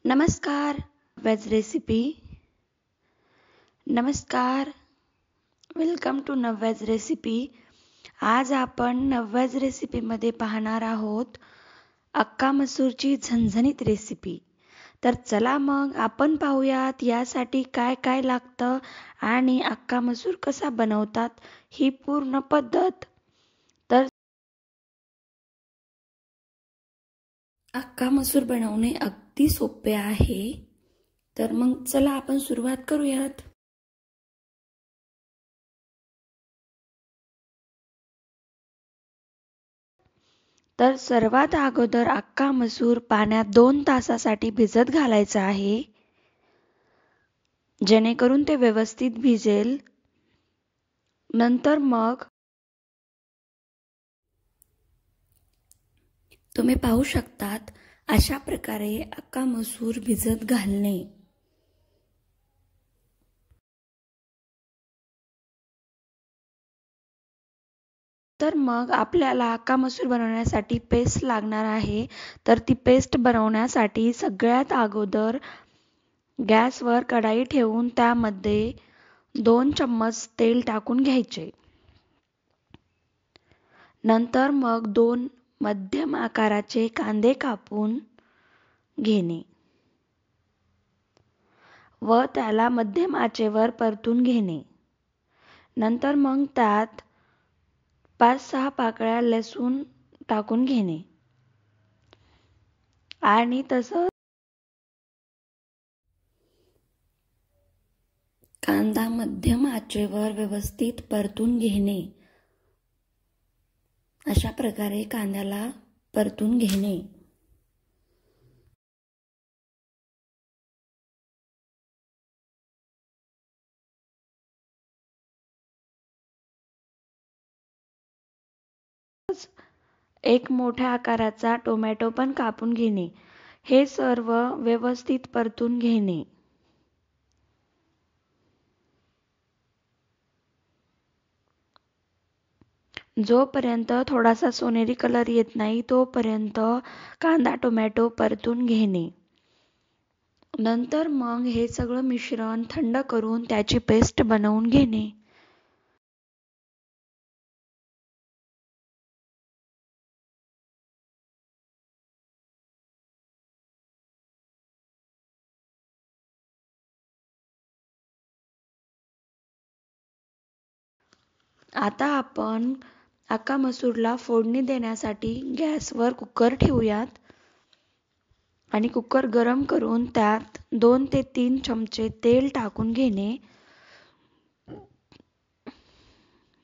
नमस्कार veg recipe. नमस्कार, welcome to नव्वेज recipe. आज आपण नव्वेज रेसिपीमध्ये पाहणार आहोत अक्का मसूरची झणझणीत रेसिपी. तर चला मग आपण पाहूयात यासाठी काय काय लागतं आणि अक्का मसूर कसा बनवतात ही पूर्ण पद्धत. तर अक्का मसूर बनवणे अगदी सोपे आहे. तर मग चला आपण सुरुवात करूयात. तर सर्वात अगोदर अक्का मसूर पाण्यात 2 तासासाठी भिजत घालायचा आहे, जेणेकरून ते व्यवस्थित भिजेल. नंतर मग तुम्ही पाहू शकतात अशा प्रकारे अक्का मसूर भिजत घालणे. तर मग आपल्याला अक्का मसूर बनवण्यासाठी पेस्ट लागणार आहे. तर ती पेस्ट बनवण्यासाठी सगळ्यात अगोदर गॅसवर कढाई ठेवून त्यामध्ये 2 चम्मच तेल टाकून घ्यायचे. नंतर मग 2 मध्यम आकाराचे कांदे कापून घेणे व त्याला मध्यम आचेवर परतून घेणे. नंतर मग त्यात 5-6 पाकळ्या लसूण टाकून घेणे आणि तसंच कांदा मध्यम आचेवर व्यवस्थित परतून घेणे. अशा प्रकारे कांद्याला परतून घेणे. एक मोठ्या आकाराचा टोमॅटो पण कापून घेणे. हे सर्व व्यवस्थित परतून घेणे. जोपर्यंत थोडासा सोनेरी कलर येत नाही तोपर्यंत कांदा टोमॅटो परतून घेणे. नंतर मग हे सगळं मिश्रण थंड करून त्याची पेस्ट बनवून घेणे. आता आपण अक्का मसूरला फोडणी देण्यासाठी गॅसवर कुकर ठेवूयात आणि कुकर गरम करून त्यात 2 ते 3 चमचे तेल टाकून घेणे.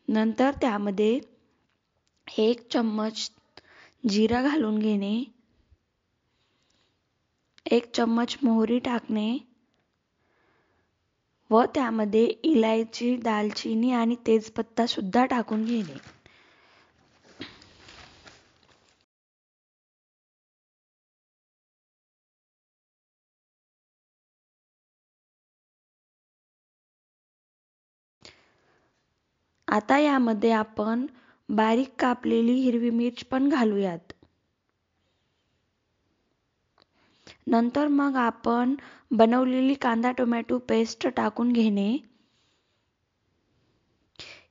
नंतर त्यामध्ये 1 चम्मच जिरा घालून घेणे, 1 चम्मच मोहरी टाकणे व त्यामध्ये इलायची, दालचिनी आणि तेजपत्ता सुद्धा टाकून घेणे. आता यामध्ये आपण बारीक कापलेली हिरवी मिरच पण घालूयात. नंतर मग आपण बनवलेली कांदा टोमॅटो पेस्ट टाकून घेणे.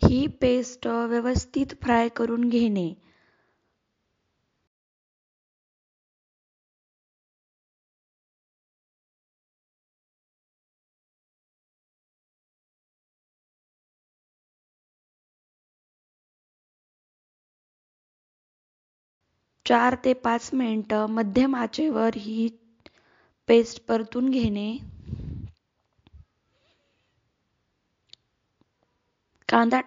ही पेस्ट व्यवस्थित फ्राय करून घेणे. चार ते 5 मिनिटं मध्यम आचेवर ही पेस्ट परतून घेणे. कांदा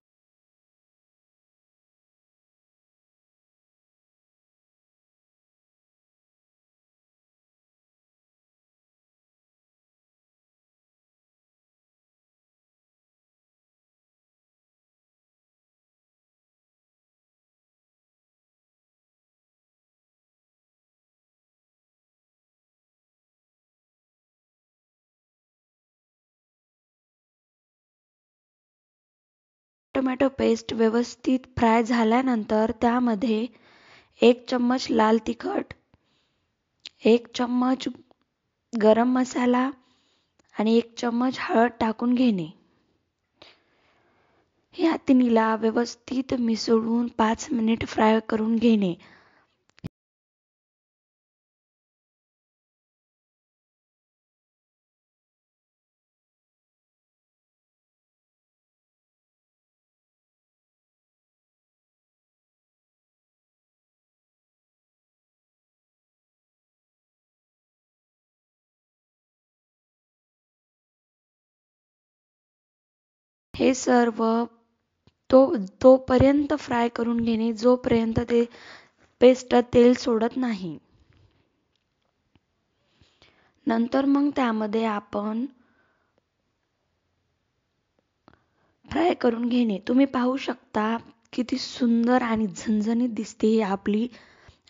टोमॅटो पेस्ट व्यवस्थित फ्राय झाल्यानंतर त्यामध्ये 1 चम्मच लाल तिखट, 1 चम्मच गरम मसाला आणि 1 चम्मच हळद टाकून घेणे. या तिन्हीला व्यवस्थित मिसळून 5 मिनिट फ्राय करून घेणे. हे सर्व तोपर्यंत फ्राय करून घेणे जोपर्यंत ते पेस्ट तेल सोडत नाही. नंतर मग त्यामध्ये आपण फ्राय करून घेणे. तुम्ही पाहू शकता किती सुंदर आणि झणझणीत दिसते ही आपली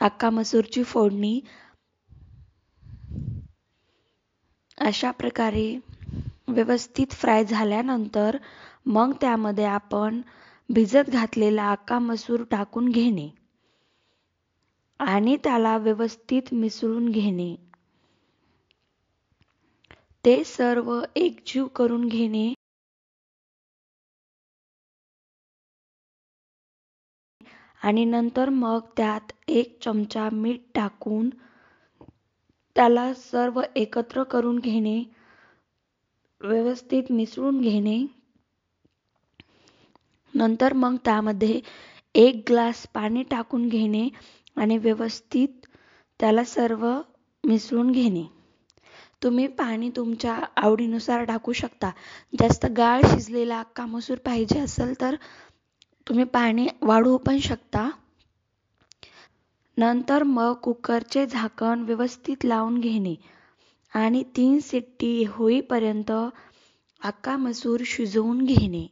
अख्खा मसूरची फोडणी. अशा प्रकारे व्यवस्थित फ्राय झाल्यानंतर मग त्यामध्ये आपण भिजत घातलेला अख्खा मसूर टाकून घेणे आणि त्याला व्यवस्थित मिसळून घेणे. ते सर्व एकजीव करून घेणे आणि नंतर मग त्यात 1 चमचा मीठ टाकून त्याला सर्व एकत्र करून घेणे, व्यवस्थित मिसळून घेणे. नंतर मग त्यामध्ये 1 ग्लास पाणी टाकून घेणे आणि व्यवस्थित त्याला सर्व मिसळून घेणे. तुम्ही पाणी तुमच्या आवडीनुसार टाकू शकता. जास्त गाळ शिजलेला अख्खा मसूर पाहिजे असेल तर तुम्ही पाणी वाढवू पण शकता. नंतर मग कुकरचे झाकण व्यवस्थित लावून घेणे आणि 3 शिट्टी होईपर्यंत अख्खा मसूर शिजवून घेणे.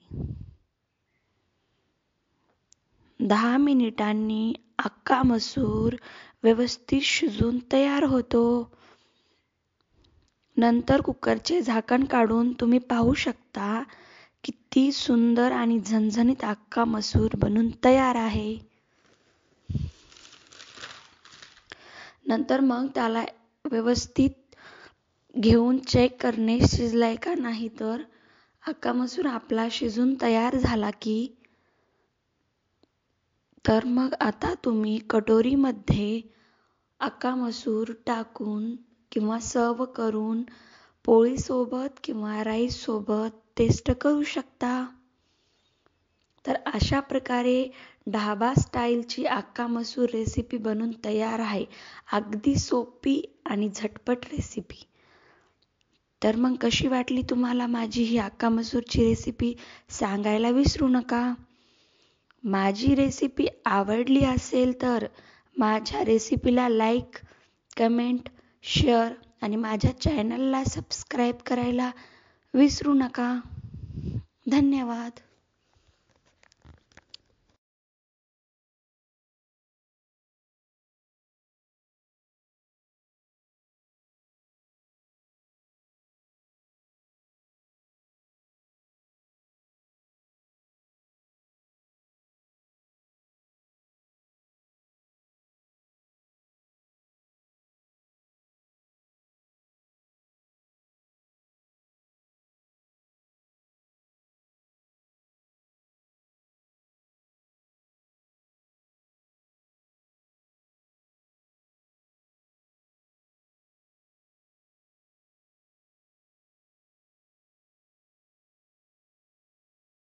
10 मिनिटांनी अख्खा मसूर व्यवस्थित शिजून तयार होतो. नंतर कुकरचे झाकण काढून तुम्ही पाहू शकता किती सुंदर आणि झणझणीत अख्खा मसूर बनून तयार आहे. नंतर मग त्याला व्यवस्थित घेऊन चेक करणे शिजलाय का नाही. तर अख्खा मसूर आपला शिजून तयार झाला की तर मग आता तुम्ही कटोरीमध्ये अख्खा मसूर टाकून किंवा सर्व करून पोळीसोबत किंवा राईससोबत टेस्ट करू शकता. तर अशा प्रकारे ढाबा स्टाईलची अख्खा मसूर रेसिपी बनून तयार आहे. अगदी सोपी आणि झटपट रेसिपी. तर मग कशी वाटली तुम्हाला माझी ही अख्खा मसूरची रेसिपी सांगायला विसरू नका. माझी रेसिपी आवडली असेल तर माझ्या रेसिपीला लाईक, कमेंट, शेअर आणि माझ्या चॅनलला सबस्क्राईब करायला विसरू नका. धन्यवाद.